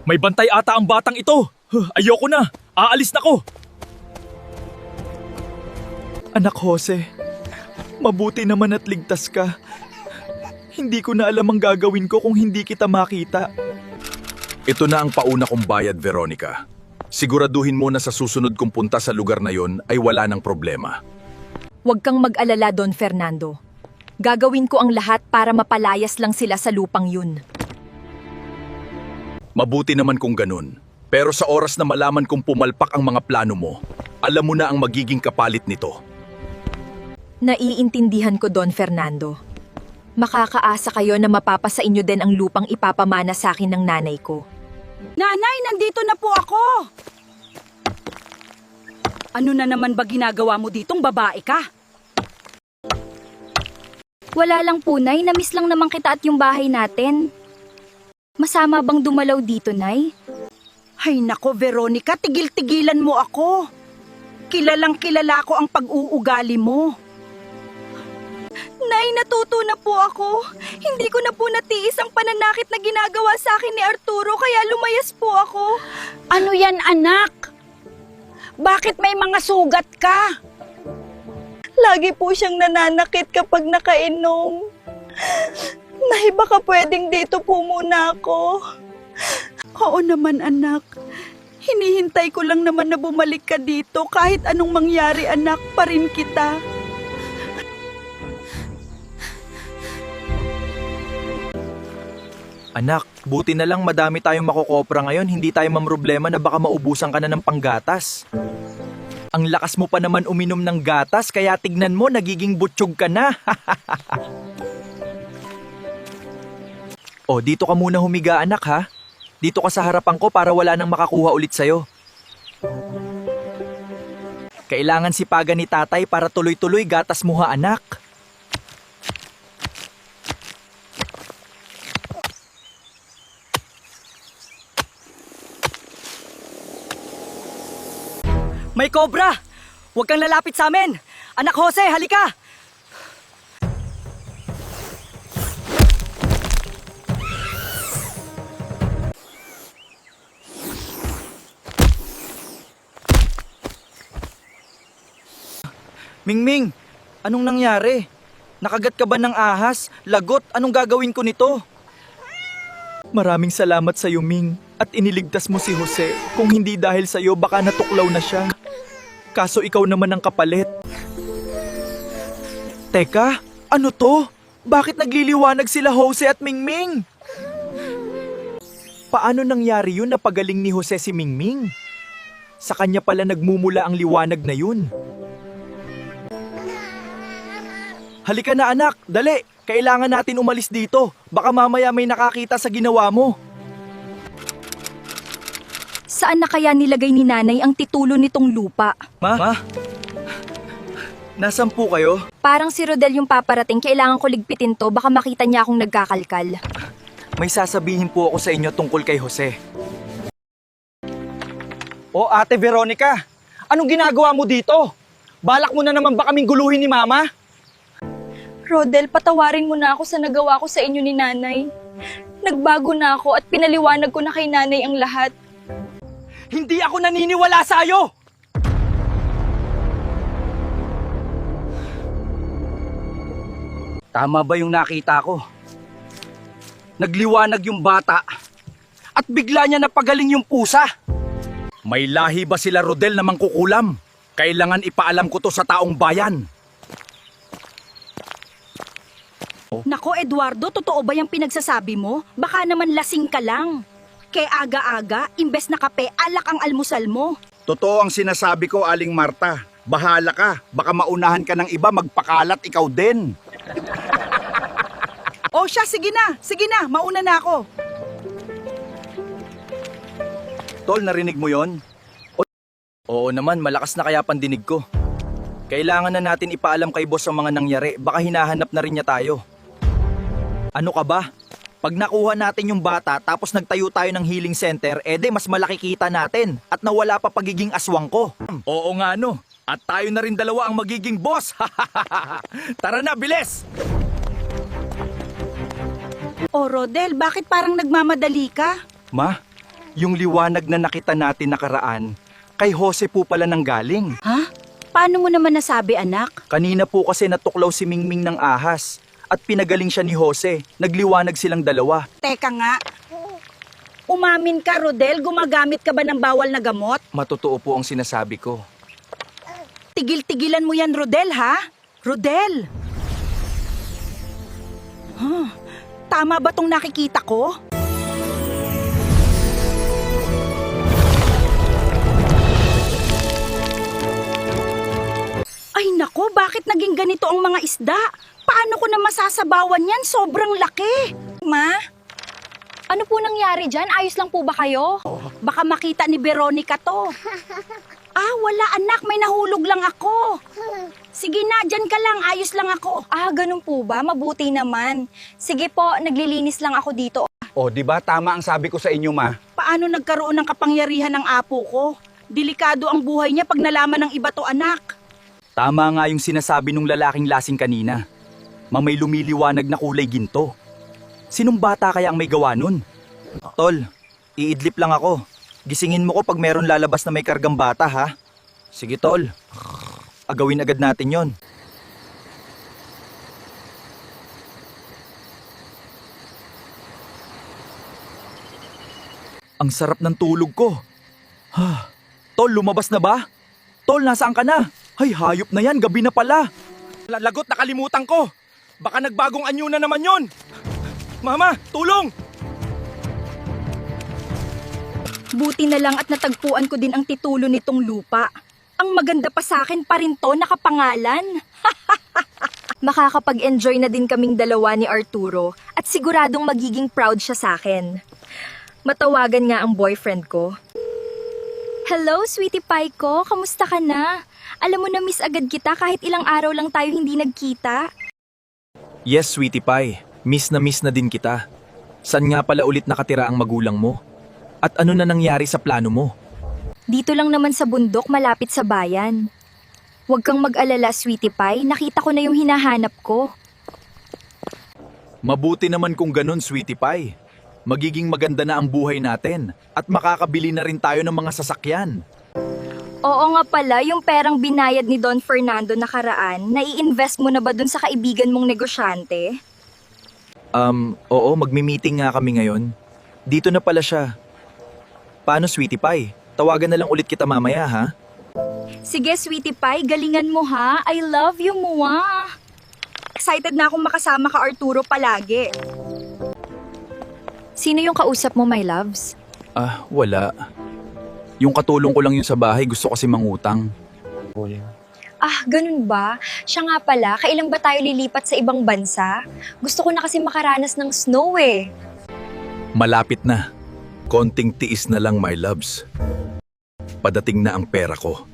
May bantay ata ang batang ito. Ayoko na. Aalis na ko. Anak Jose, mabuti naman at ligtas ka. Hindi ko na alam ang gagawin ko kung hindi kita makita. Ito na ang pauna kong bayad, Veronica. Siguraduhin mo na sa susunod kong punta sa lugar na yon ay wala ng problema. Huwag kang mag-alala, Don Fernando. Gagawin ko ang lahat para mapalayas lang sila sa lupang yun. Mabuti naman kung ganun. Pero sa oras na malaman kong pumalpak ang mga plano mo, alam mo na ang magiging kapalit nito. Naiintindihan ko, Don Fernando. Makakaasa kayo na mapapasa inyo din ang lupang ipapamana sa akin ng nanay ko. Nanay, nandito na po ako! Ano na naman ba ginagawa mo ditong babae ka? Wala lang po, Nay. Namiss lang naman kita at yung bahay natin. Masama bang dumalaw dito, Nay? Ay nako, Veronica, tigil-tigilan mo ako. Kilalang kilala ko ang pag-uugali mo. Nay, natuto na po ako. Hindi ko na po natiis ang pananakit na ginagawa sa akin ni Arturo, kaya lumayas po ako. Ano yan, anak? Bakit may mga sugat ka? Lagi po siyang nananakit kapag nakainom. Nay, baka pwedeng dito po muna ako. Oo naman, anak. Hinihintay ko lang naman na bumalik ka dito. Kahit anong mangyari, anak, pa rin kita. Anak, buti na lang madami tayong makokopra ngayon. Hindi tayo mamroblema na baka maubusan ka na ng panggatas. Ang lakas mo pa naman uminom ng gatas, kaya tignan mo, nagiging butsyog ka na. O, dito ka muna humiga, anak, ha? Dito ka sa harapan ko para wala nang makakuha ulit sa'yo. Kailangan sipagan ni tatay para tuloy-tuloy gatas mo, ha, anak? May cobra! Huwag kang lalapit sa amin! Anak Jose, halika! Mingming, anong nangyari? Nakagat ka ba ng ahas? Lagot, anong gagawin ko nito? Maraming salamat sa iyo, Ming. At iniligtas mo si Jose. Kung hindi dahil sa iyo, baka natuklaw na siya. Kaso ikaw naman ang kapalit. Teka, ano to? Bakit nagliliwanag sila Jose at Mingming? Paano nangyari yun na pagaling ni Jose si Mingming? Sa kanya pala nagmumula ang liwanag na yun. Halika na anak, dali. Kailangan natin umalis dito. Baka mamaya may nakakita sa ginawa mo. Saan na kaya nilagay ni Nanay ang titulo nitong lupa? Ma? Nasaan po kayo? Parang si Rodel yung paparating, kailangan ko ligpitin to, baka makita niya akong nagkakalkal. May sasabihin po ako sa inyo tungkol kay Jose. O Ate Veronica, anong ginagawa mo dito? Balak mo na naman ba kaming guluhin ni Mama? Rodel, patawarin mo na ako sa nagawa ko sa inyo ni Nanay. Nagbago na ako at pinaliwanag ko na kay Nanay ang lahat. Hindi ako naniniwala sa'yo! Tama ba yung nakita ko? Nagliwanag yung bata at bigla niya napagaling yung pusa. May lahi ba sila Rodel na mangkukulam? Kailangan ipaalam ko to sa taong bayan. Nako, Eduardo, totoo ba yung pinagsasabi mo? Baka naman lasing ka lang. Kaya aga-aga, imbes na kape, alak ang almusal mo. Totoo ang sinasabi ko, Aling Marta. Bahala ka. Baka maunahan ka ng iba, magpakalat ikaw din. O siya, sige na, mauna na ako. Tol, narinig mo yon? Oo naman, malakas na kaya pandinig ko. Kailangan na natin ipaalam kay boss ang mga nangyari. Baka hinahanap na rin niya tayo. Ano ka ba? Pag nakuha natin yung bata tapos nagtayo tayo ng healing center, ede mas malaki kita natin at nawala pa pagiging aswang ko. Oo nga no. At tayo na rin dalawa ang magiging boss. Tara na, bilis! O Rodel, bakit parang nagmamadali ka? Ma, Yung liwanag na nakita natin nakaraan, kay Jose po pala nang galing. Ha? Paano mo naman nasabi, anak? Kanina po kasi natuklaw si Mingming ng ahas at pinagaling siya ni Jose. Nagliwanag silang dalawa. Teka nga. Umamin ka, Rodel, gumagamit ka ba ng bawal na gamot? Matotoo po ang sinasabi ko. Tigil-tigilan mo yan, Rodel, ha? Rodel! Huh, tama ba tong nakikita ko? Ay nako, bakit naging ganito ang mga isda? Paano ko na masasabawan yan? Sobrang laki. Ma, Ano po nangyari dyan? Ayos lang po ba kayo? baka makita ni Veronica to. Wala anak, may nahulog lang ako. Sige na, dyan ka lang, ayos lang ako. Ganun po ba? Mabuti naman. Sige po, naglilinis lang ako dito. O, di ba tama ang sabi ko sa inyo, ma? Paano nagkaroon ng kapangyarihan ng apo ko? Delikado ang buhay niya pag nalaman ng iba to, anak. Tama nga yung sinasabi nung lalaking lasing kanina. May lumiliwanag na kulay ginto. Sinong bata kaya ang may gawa nun? Tol, iidlip lang ako. Gisingin mo ko pag meron lalabas na may kargang bata, ha? Sige, Tol. Agawin agad natin yon. Ang sarap ng tulog ko. Tol, lumabas na ba? Tol, nasaan ka na? Ay, hayop na yan, gabi na pala. Lagot, nakalimutan ko. Baka nagbagong anyo na naman yon. Mama, tulong! Buti na lang at natagpuan ko din ang titulo nitong lupa. Ang maganda pa sa akin pa rin to, nakapangalan. Makakapag-enjoy na din kaming dalawa ni Arturo at siguradong magiging proud siya sa akin. Matawagan nga ang boyfriend ko. Hello, sweetie pie ko. Kamusta ka na? Alam mo na miss agad kita kahit ilang araw lang tayo hindi nagkita. Yes, sweetie pie. Miss na din kita. San nga pala ulit nakatira ang magulang mo? At ano na nangyari sa plano mo? Dito lang naman sa bundok malapit sa bayan. Huwag kang mag-alala, sweetie pie. Nakita ko na yung hinahanap ko. Mabuti naman kung ganun, sweetie pie. Magiging maganda na ang buhay natin at makakabili na rin tayo ng mga sasakyan. Oo nga pala, yung perang binayad ni Don Fernando nakaraan, nai-invest mo na ba dun sa kaibigan mong negosyante? Oo, magmi-meeting nga kami ngayon. Dito na pala siya. Paano, sweetie pie? Tawagan na lang ulit kita mamaya, ha? Sige, sweetie pie, galingan mo ha. I love you, Mua. Excited na akong makasama ka, Arturo, palagi. Sino yung kausap mo, my loves? Wala. Yung katulong ko lang yun sa bahay, gusto kasi mangutang. Ganun ba? Siya nga pala, kailan ba tayo lilipat sa ibang bansa? Gusto ko na kasi makaranas ng snow eh. Malapit na. Konting tiis na lang, my loves. Padating na ang pera ko.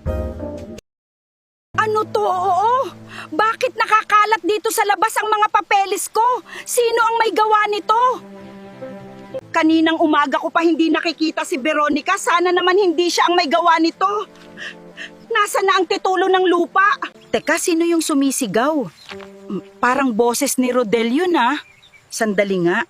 Ano to? Oo. Bakit nakakalat dito sa labas ang mga papeles ko? Sino ang may gawa nito? Kaninang umaga ko pa hindi nakikita si Veronica. Sana naman hindi siya ang may gawa nito. Nasaan na ang titulo ng lupa? Teka, sino yung sumisigaw? Parang boses ni Rodel yun, ha? Sandali nga.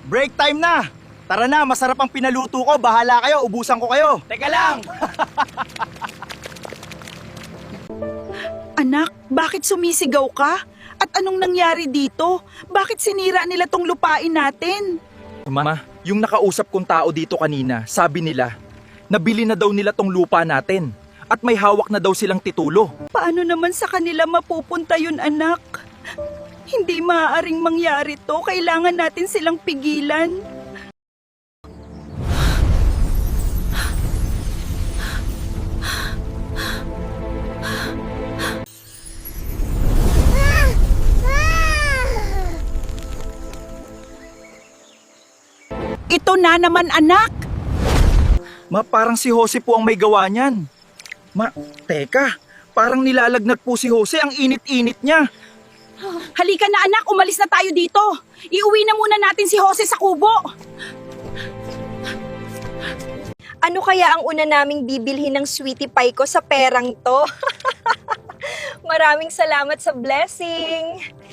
Break time na! Tara na, masarap ang pinaluto ko. Bahala kayo, ubusan ko kayo. Teka lang! Anak, bakit sumisigaw ka? At anong nangyari dito? Bakit sinira nila tong lupain natin? Mama, yung nakausap kong tao dito kanina, sabi nila, nabili na daw nila tong lupa natin. At may hawak na daw silang titulo. Paano naman sa kanila mapupunta yun, anak? Hindi maaaring mangyari to. Kailangan natin silang pigilan. Ito na naman, anak! Parang si Jose po ang may gawa niyan. Teka, parang nilalagnat po si Jose, ang init-init niya. Halika na, anak, umalis na tayo dito. Iuwi na muna natin si Jose sa kubo. Ano kaya ang una naming bibilhin ng sweetie pie ko sa perang to? Maraming salamat sa blessing.